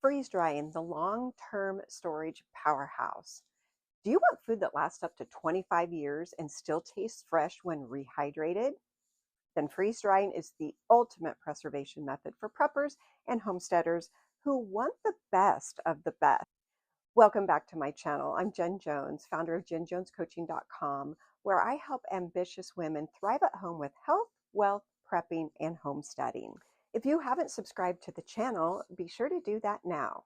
Freeze drying, the long-term storage powerhouse. Do you want food that lasts up to 25 years and still tastes fresh when rehydrated? Then freeze drying is the ultimate preservation method for preppers and homesteaders who want the best of the best. Welcome back to my channel. I'm Jen Jones, founder of JenJonesCoaching.com, where I help ambitious women thrive at home with health, wealth, prepping, and homesteading. If you haven't subscribed to the channel, be sure to do that now.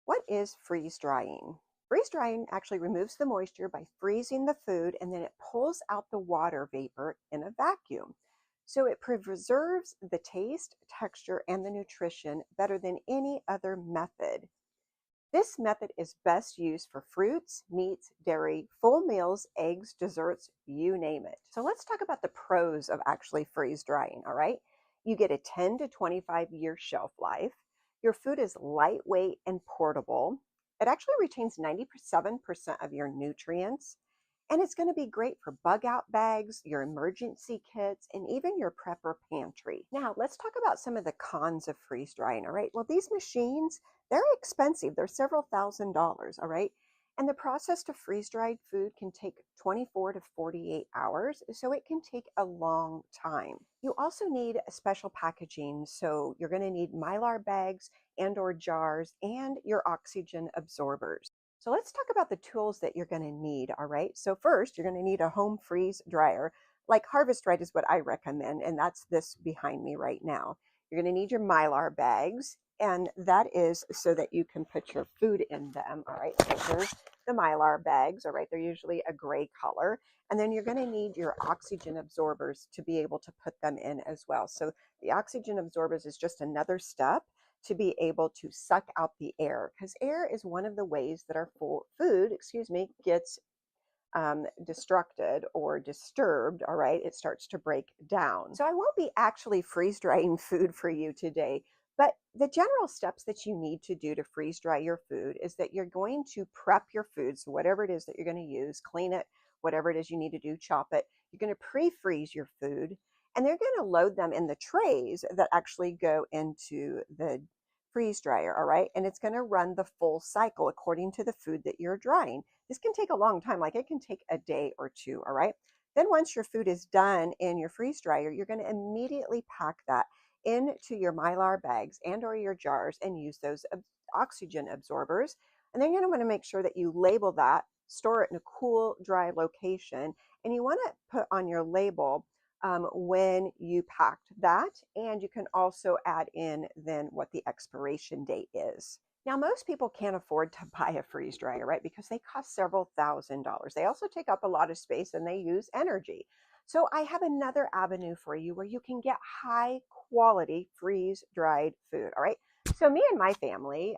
What is freeze drying? Freeze drying actually removes the moisture by freezing the food, and then it pulls out the water vapor in a vacuum. So it preserves the taste, texture, and the nutrition better than any other method. This method is best used for fruits, meats, dairy, full meals, eggs, desserts, you name it. So let's talk about the pros of actually freeze drying, all right? You get a 10 to 25 year shelf life. Your food is lightweight and portable. It actually retains 97% of your nutrients. And it's going to be great for bug out bags, your emergency kits, and even your prepper pantry. Now, let's talk about some of the cons of freeze drying, all right? Well, these machines, they're expensive. They're several $1,000s, all right? And the process to freeze dried food can take 24 to 48 hours, so it can take a long time. You also need special packaging, so you're going to need Mylar bags and or jars and your oxygen absorbers. So let's talk about the tools that you're going to need, all right? So first, you're going to need a home freeze dryer. Like Harvest Right is what I recommend, and that's this behind me right now. You're going to need your Mylar bags, and that is so that you can put your food in them, all right? So here's the Mylar bags, all right? They're usually a gray color. And then you're going to need your oxygen absorbers to be able to put them in as well. So the oxygen absorbers is just another step to be able to suck out the air, because air is one of the ways that our food gets destructed or disturbed, all right? It starts to break down. So I won't be actually freeze drying food for you today, but the general steps that you need to do to freeze dry your food is that you're going to prep your food. So whatever it is that you're going to use, clean it, whatever it is you need to do, chop it. You're going to pre-freeze your food, and they're going to load them in the trays that actually go into the freeze dryer, all right? And it's going to run the full cycle according to the food that you're drying. This can take a long time, like it can take a day or two, all right? Then once your food is done in your freeze dryer, you're going to immediately pack that into your Mylar bags and or your jars and use those oxygen absorbers. And then you're going to want to make sure that you label that, store it in a cool, dry location, and you want to put on your label when you packed that, and you can also add in then what the expiration date is. Now, most people can't afford to buy a freeze dryer, right? Because they cost several $1,000s. They also take up a lot of space and they use energy. So I have another avenue for you where you can get high quality freeze dried food, all right? So me and my family,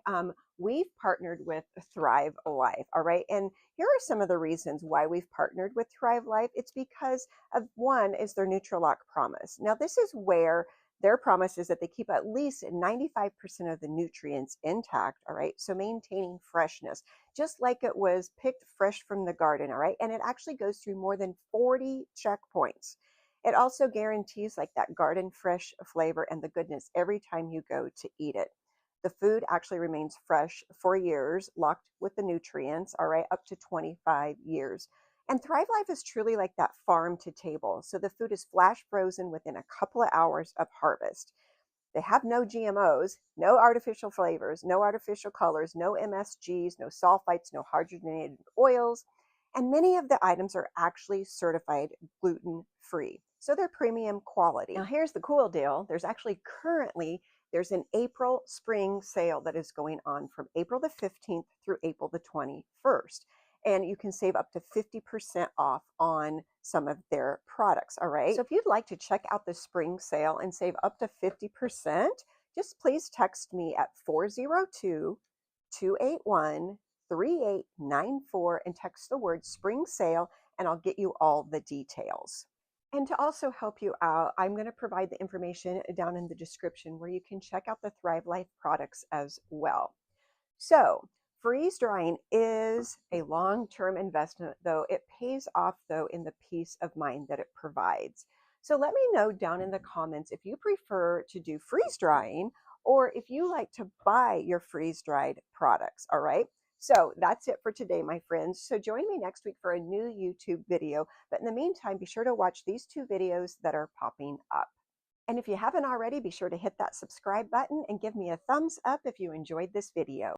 we've partnered with Thrive Life, all right? And here are some of the reasons why we've partnered with Thrive Life. It's because of one is their Nutrilock promise. Now, this is where their promise is that they keep at least 95% of the nutrients intact, all right? So maintaining freshness, just like it was picked fresh from the garden, all right? And it actually goes through more than 40 checkpoints. It also guarantees like that garden fresh flavor and the goodness every time you go to eat it. The food actually remains fresh for years, locked with the nutrients, all right, up to 25 years. And Thrive Life is truly like that farm to table. So the food is flash frozen within a couple of hours of harvest. They have no GMOs, no artificial flavors, no artificial colors, no MSGs, no sulfites, no hydrogenated oils. And many of the items are actually certified gluten-free. So they're premium quality. Now here's the cool deal. There's an April spring sale that is going on from April the 15th through April the 21st. And you can save up to 50% off on some of their products, all right? So if you'd like to check out the spring sale and save up to 50%, just please text me at 402-281-3894 and text the word spring sale, and I'll get you all the details. And to also help you out, I'm going to provide the information down in the description where you can check out the Thrive Life products as well. So freeze drying is a long-term investment, though it pays off though in the peace of mind that it provides. So let me know down in the comments if you prefer to do freeze drying or if you like to buy your freeze-dried products, all right? So that's it for today, my friends. So join me next week for a new YouTube video. But in the meantime, be sure to watch these 2 videos that are popping up. And if you haven't already, be sure to hit that subscribe button and give me a thumbs up if you enjoyed this video.